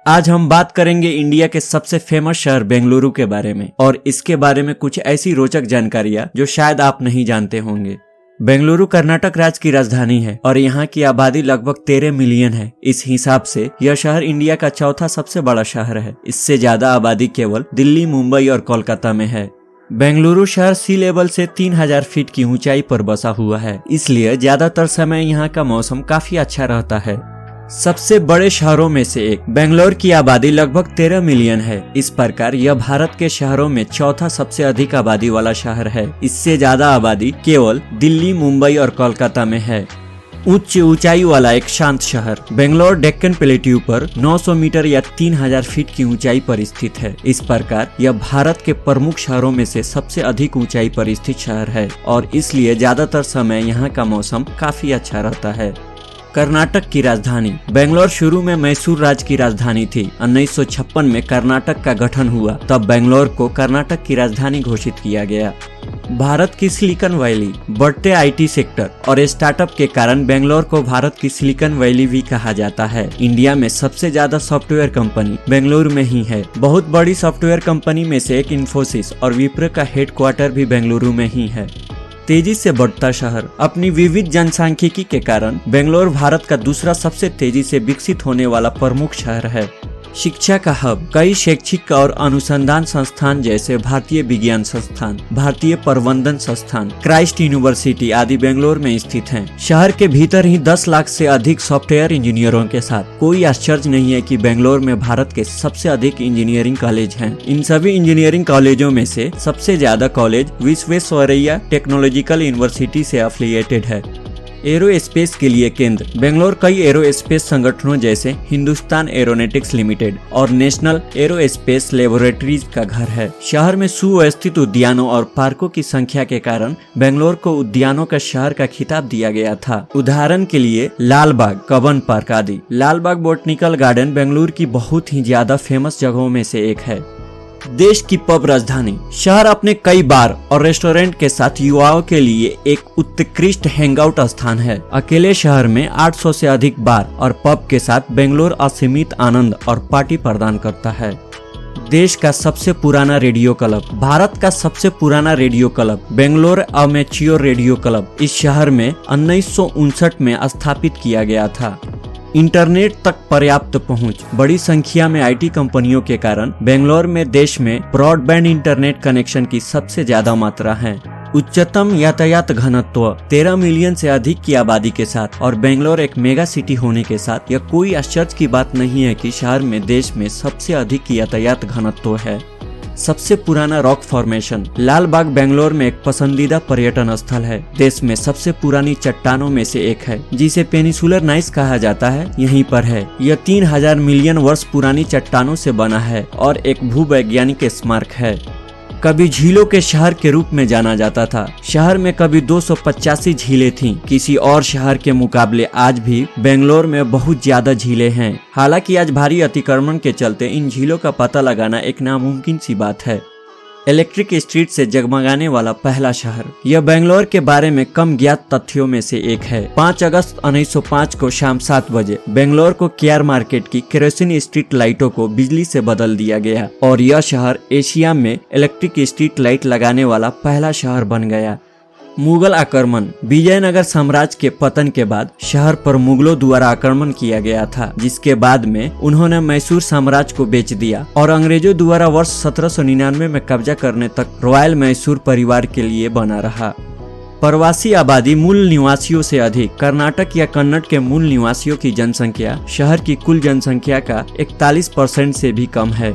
आज हम बात करेंगे इंडिया के सबसे फेमस शहर बेंगलुरु के बारे में और इसके बारे में कुछ ऐसी रोचक जानकारियां जो शायद आप नहीं जानते होंगे। बेंगलुरु कर्नाटक राज्य की राजधानी है और यहाँ की आबादी लगभग 13 मिलियन है। इस हिसाब से यह शहर इंडिया का चौथा सबसे बड़ा शहर है। इससे ज्यादा आबादी केवल दिल्ली, मुंबई और कोलकाता में है। बेंगलुरु शहर सी लेवल से 3000 फीट की ऊंचाई पर बसा हुआ है, इसलिए ज्यादातर समय यहाँ का मौसम काफी अच्छा रहता है। सबसे बड़े शहरों में से एक बेंगलोर की आबादी लगभग 13 मिलियन है। इस प्रकार यह भारत के शहरों में चौथा सबसे अधिक आबादी वाला शहर है। इससे ज्यादा आबादी केवल दिल्ली, मुंबई और कोलकाता में है। उच्च ऊंचाई वाला एक शांत शहर बेंगलोर डेक्कन प्लेट्यू पर 900 मीटर या 3000 फीट की ऊंचाई पर स्थित है। इस प्रकार यह भारत के प्रमुख शहरों में से सबसे अधिक ऊंचाई पर स्थित शहर है और इसलिए ज्यादातर समय यहाँ का मौसम काफी अच्छा रहता है। कर्नाटक की राजधानी बेंगलोर शुरू में मैसूर राज्य की राजधानी थी। 1956 में कर्नाटक का गठन हुआ, तब बेंगलोर को कर्नाटक की राजधानी घोषित किया गया। भारत की सिलिकॉन वैली बढ़ते आईटी सेक्टर और स्टार्टअप के कारण बेंगलोर को भारत की सिलिकॉन वैली भी कहा जाता है। इंडिया में सबसे ज्यादा सॉफ्टवेयर कंपनी बेंगलुरु में ही है। बहुत बड़ी सॉफ्टवेयर कंपनी में से एक इन्फोसिस और विप्रो का हेडक्वार्टर भी बेंगलुरु में ही है। तेजी से बढ़ता शहर अपनी विविध जनसांख्यिकी के कारण बेंगलोर भारत का दूसरा सबसे तेजी से विकसित होने वाला प्रमुख शहर है। शिक्षा का हब कई शैक्षिक और अनुसंधान संस्थान जैसे भारतीय विज्ञान संस्थान, भारतीय प्रबंधन संस्थान, क्राइस्ट यूनिवर्सिटी आदि बेंगलोर में स्थित हैं। शहर के भीतर ही 10 लाख से अधिक सॉफ्टवेयर इंजीनियरों के साथ कोई आश्चर्य नहीं है कि बेंगलोर में भारत के सबसे अधिक इंजीनियरिंग कॉलेज हैं। इन सभी इंजीनियरिंग कॉलेजों में से सबसे ज्यादा कॉलेज विश्वेश्वरैया टेक्नोलॉजिकल यूनिवर्सिटी से एफिलिएटेड है। एरोस्पेस के लिए केंद्र बेंगलोर कई एरोस्पेस संगठनों जैसे हिंदुस्तान एरोनॉटिक्स लिमिटेड और नेशनल एरोस्पेस लेबोरेटरीज का घर है। शहर में सुव्यवस्थित उद्यानों और पार्कों की संख्या के कारण बेंगलोर को उद्यानों का शहर का खिताब दिया गया था। उदाहरण के लिए लाल बाग, कब्बन पार्क आदि। लाल बाग बोटनिकल गार्डन बेंगलुरु की बहुत ही ज्यादा फेमस जगहों में से एक है। देश की पब राजधानी शहर अपने कई बार और रेस्टोरेंट के साथ युवाओं के लिए एक उत्कृष्ट हैंगआउट स्थान है। अकेले शहर में 800 से अधिक बार और पब के साथ बेंगलोर असीमित आनंद और पार्टी प्रदान करता है। देश का सबसे पुराना रेडियो क्लब भारत का सबसे पुराना radio club Bangalore amateur radio club इस शहर में 1959 में स्थापित किया गया था। इंटरनेट तक पर्याप्त पहुंच बड़ी संख्या में आईटी कंपनियों के कारण बेंगलोर में देश में ब्रॉडबैंड इंटरनेट कनेक्शन की सबसे ज्यादा मात्रा है। उच्चतम यातायात घनत्व 13 मिलियन से अधिक की आबादी के साथ और बेंगलोर एक मेगा सिटी होने के साथ यह कोई आश्चर्य की बात नहीं है कि शहर में देश में सबसे अधिक यातायात घनत्व है। सबसे पुराना रॉक फॉर्मेशन लाल बाग बेंगलोर में एक पसंदीदा पर्यटन स्थल है। देश में सबसे पुरानी चट्टानों में से एक है जिसे पेनिसुलर नाइस कहा जाता है, यहीं पर है। यह 3000 मिलियन वर्ष पुरानी चट्टानों से बना है और एक भूवैज्ञानिक स्मारक है। कभी झीलों के शहर के रूप में जाना जाता था। शहर में कभी 285 झीलें थीं। किसी और शहर के मुकाबले आज भी बेंगलोर में बहुत ज्यादा झीलें हैं। हालांकि आज भारी अतिक्रमण के चलते इन झीलों का पता लगाना एक नामुमकिन सी बात है। इलेक्ट्रिक स्ट्रीट से जगमगाने वाला पहला शहर यह बेंगलोर के बारे में कम ज्ञात तथ्यों में से एक है। 5 अगस्त 1905 को शाम 7 बजे बेंगलोर को केआर मार्केट की केरोसिन स्ट्रीट लाइटों को बिजली से बदल दिया गया और यह शहर एशिया में इलेक्ट्रिक स्ट्रीट लाइट लगाने वाला पहला शहर बन गया। मुगल आक्रमण विजयनगर साम्राज्य के पतन के बाद शहर पर मुगलों द्वारा आक्रमण किया गया था, जिसके बाद में उन्होंने मैसूर साम्राज्य को बेच दिया और अंग्रेजों द्वारा वर्ष 1799 में कब्जा करने तक रॉयल मैसूर परिवार के लिए बना रहा। प्रवासी आबादी मूल निवासियों से अधिक कर्नाटक या कन्नड़ के मूल निवासियों की जनसंख्या शहर की कुल जनसंख्या का 41% से भी कम है।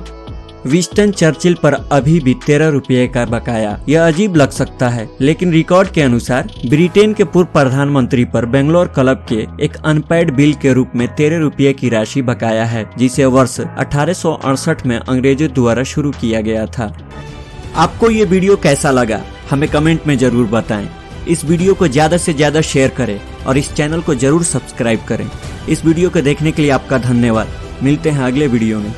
विंस्टन चर्चिल पर अभी भी 13 रुपये का बकाया। यह अजीब लग सकता है, लेकिन रिकॉर्ड के अनुसार ब्रिटेन के पूर्व प्रधानमंत्री पर बेंगलोर क्लब के एक अनपेड बिल के रूप में 13 रुपये की राशि बकाया है, जिसे वर्ष 1868 में अंग्रेजों द्वारा शुरू किया गया था। आपको ये वीडियो कैसा लगा हमें कमेंट में जरूर बताएं। इस वीडियो को ज्यादा से ज्यादा शेयर करें और इस चैनल को जरूर सब्सक्राइब करें। इस वीडियो को देखने के लिए आपका धन्यवाद। मिलते हैं अगले वीडियो में।